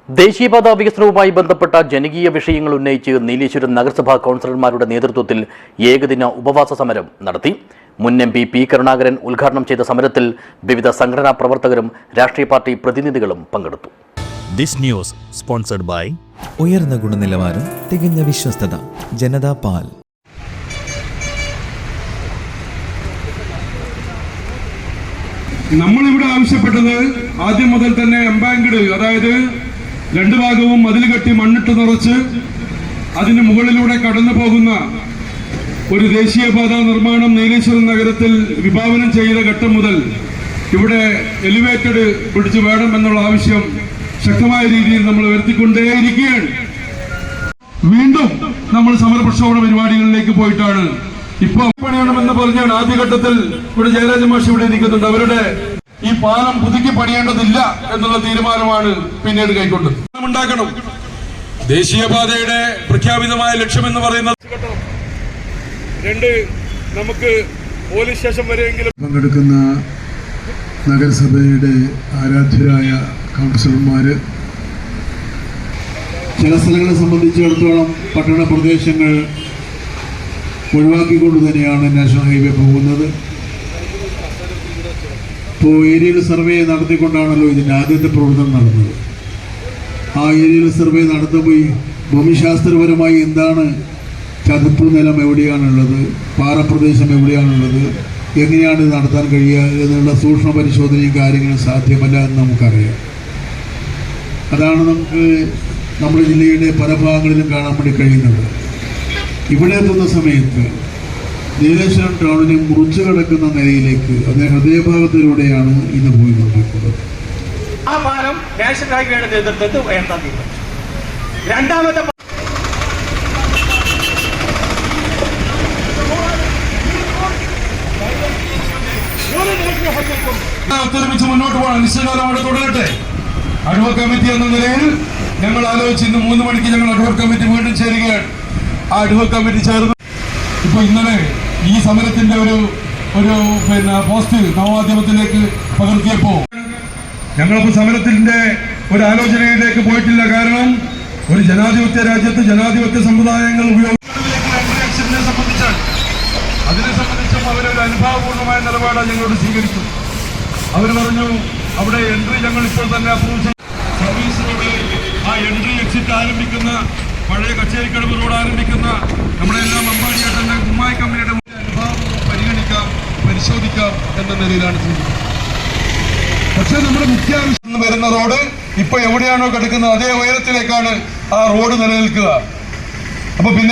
ദേശീയപാത വികസനവുമായി ബന്ധപ്പെട്ട ജനകീയ വിഷയങ്ങൾ ഉന്നയിച്ച് നീലേശ്വരം നഗരസഭാ കൌൺസിലർമാരുടെ നേതൃത്വത്തിൽ ഏകദിന ഉപവാസ സമരം നടത്തി. മുൻ MP P. കരുണാകരൻ ഉദ്ഘാടനം ചെയ്ത സമരത്തിൽ വിവിധ സംഘടനാ പ്രവർത്തകരും രാഷ്ട്രീയ പാർട്ടി പ്രതിനിധികളും പങ്കെടുത്തു. ദിസ് ന്യൂസ് സ്പോൺസർഡ് ബൈ ഉയർന്ന ഗുണനിലവാരം, തികഞ്ഞ വിശ്വസ്തത, ജനതാ പാൽ. നമ്മളിവിടെ ആവശ്യപ്പെട്ടത് ആദ്യം മുതൽ തന്നെ എംബാങ്ക്ഡ്, അതായത് രണ്ടു ഭാഗവും മതിൽ കെട്ടി മണ്ണിട്ട് നിറച്ച് അതിന് മുകളിലൂടെ കടന്നു പോകുന്ന ഒരു ദേശീയപാത നിർമ്മാണം നീലേശ്വരം നഗരത്തിൽ വിഭാവനം ചെയ്ത ഘട്ടം മുതൽ ഇവിടെ എലിവേറ്റഡ് ബ്രിഡ്ജ് വേണമെന്നുള്ള ആവശ്യം ശക്തമായ രീതിയിൽ നമ്മൾ ഉയർത്തിക്കൊണ്ടേയിരിക്കുകയാണ്. വീണ്ടും നമ്മൾ സമരപ്രക്ഷോഭ പരിപാടികളിലേക്ക് പോയിട്ടാണ് ഇപ്പൊ പണിയണമെന്ന് പറഞ്ഞാണ്. ആദ്യഘട്ടത്തിൽ ഇവിടെ ജയരാജ മാഷ് ഇവിടെ ഇരിക്കുന്നുണ്ട്. അവരുടെ ഈ പാലം പുതുക്കി പണിയേണ്ടതില്ല എന്നുള്ള തീരുമാനമാണ് പിന്നീട് കൈക്കൊണ്ടത്. ഉണ്ടാക്കണം. ദേശീയപാതയുടെ പ്രഖ്യാപിതമായ ലക്ഷ്യമെന്ന് പറയുന്നത് നമുക്ക് പോലീസ് സ്റ്റേഷൻ വരെയെങ്കിലും പങ്കെടുക്കുന്ന നഗരസഭയുടെ ആരാധ്യരായ കൗൺസിലർമാര്, ചില സ്ഥലങ്ങളെ സംബന്ധിച്ചിടത്തോളം പട്ടണ പ്രദേശങ്ങൾ ഒഴിവാക്കിക്കൊണ്ട് തന്നെയാണ് നാഷണൽ ഹൈവേ പോകുന്നത്. ഇപ്പോൾ ഏരിയൽ സർവേ നടത്തിക്കൊണ്ടാണല്ലോ ഇതിൻ്റെ ആദ്യത്തെ പ്രവർത്തനം നടന്നത്. ആ ഏരിയൽ സർവേ നടത്തുമ്പോൾ ഭൂമിശാസ്ത്രപരമായി എന്താണ് ചതുപ്പ് നിലം, എവിടെയാണുള്ളത്, പാറപ്രദേശം എവിടെയാണുള്ളത്, എങ്ങനെയാണ് ഇത് നടത്താൻ കഴിയുക എന്നുള്ള സൂക്ഷ്മ പരിശോധനയും കാര്യങ്ങളും സാധ്യമല്ല എന്ന് നമുക്കറിയാം. അതാണ് നമുക്ക് നമ്മുടെ ജില്ലയുടെ പല ഭാഗങ്ങളിലും കാണാൻ വേണ്ടി കഴിയുന്നത്. ഇവിടെ എത്തുന്ന സമയത്ത് നീലേശ്വരം ടൗണിനെ മുറിച്ചു കിടക്കുന്ന നിലയിലേക്ക് അതിന്റെ ഹൃദയഭാഗത്തിലൂടെയാണ് ഇന്ന് പോയി നോക്കിയിട്ടുള്ളത്. ആ പാലം നാഷണൽ ഹൈവേയുടെ നേതൃത്വത്തിൽ ഉയർത്താൻ തീരുമാനിച്ചു. രണ്ടാമത്തെ ഒത്തൊരുമിച്ച് മുന്നോട്ട് പോകണം. നിശ്ചയകാലം തുടരട്ടെ. അഡ്വോക്കേറ്റ് കമ്മിറ്റി എന്ന നിലയിൽ ഞങ്ങൾ ആലോചിച്ച് ഇന്ന് 3 മണിക്ക് ഞങ്ങൾ അഡ്വോക്കേറ്റ് കമ്മിറ്റി വീണ്ടും ചേരുകയാണ്. ആ അഡ്വോക്കേറ്റ് കമ്മിറ്റി ചേർന്ന് ഇപ്പൊ ഇന്നലെ ഈ സമരത്തിന്റെ ഒരു പോസ്റ്റ് നവമാധ്യമത്തിലേക്ക് പകർത്തിയപ്പോ ഞങ്ങളിപ്പോ സമരത്തിന്റെ ഒരു ആലോചനയിലേക്ക് പോയിട്ടില്ല. കാരണം ഒരു ജനാധിപത്യ രാജ്യത്ത് ജനാധിപത്യ സമ്പ്രദായങ്ങൾ ഉപയോഗിക്കുന്നതിനെ സംബന്ധിച്ചാണ്. അതിനെ സംബന്ധിച്ചും അവരൊരു അനുഭാവപൂർണമായ നിലപാടാണ് ഞങ്ങളോട് സ്വീകരിച്ചു. അവർ പറഞ്ഞു അവിടെ എൻട്രി ഞങ്ങൾ ഇപ്പോൾ തന്നെ അപ്രൂവ് ചെയ്യും. സർവീസ് റോഡ്, ആ എൻട്രി എക്സിറ്റ് ആരംഭിക്കുന്ന പഴയ കച്ചേരിക്കടവ് റോഡ് ആരംഭിക്കുന്ന നമ്മുടെ എല്ലാം അമ്പാടിയേട്ടന്റെ കുമ്മായി കമ്പനിയുടെ അനുഭാവം പരിഗണിക്കാം, പരിശോധിക്കാം എന്ന നിലയിലാണ് ചെയ്യുന്നത്. പക്ഷെ നമ്മുടെ മുഖ്യ ആവശ്യം വരുന്ന റോഡ് ഇപ്പൊ എവിടെയാണോ കിടക്കുന്നത് അതേ ഉയരത്തിലേക്കാണ് ആ റോഡ് നിലനിൽക്കുക. അപ്പൊ പിന്നെ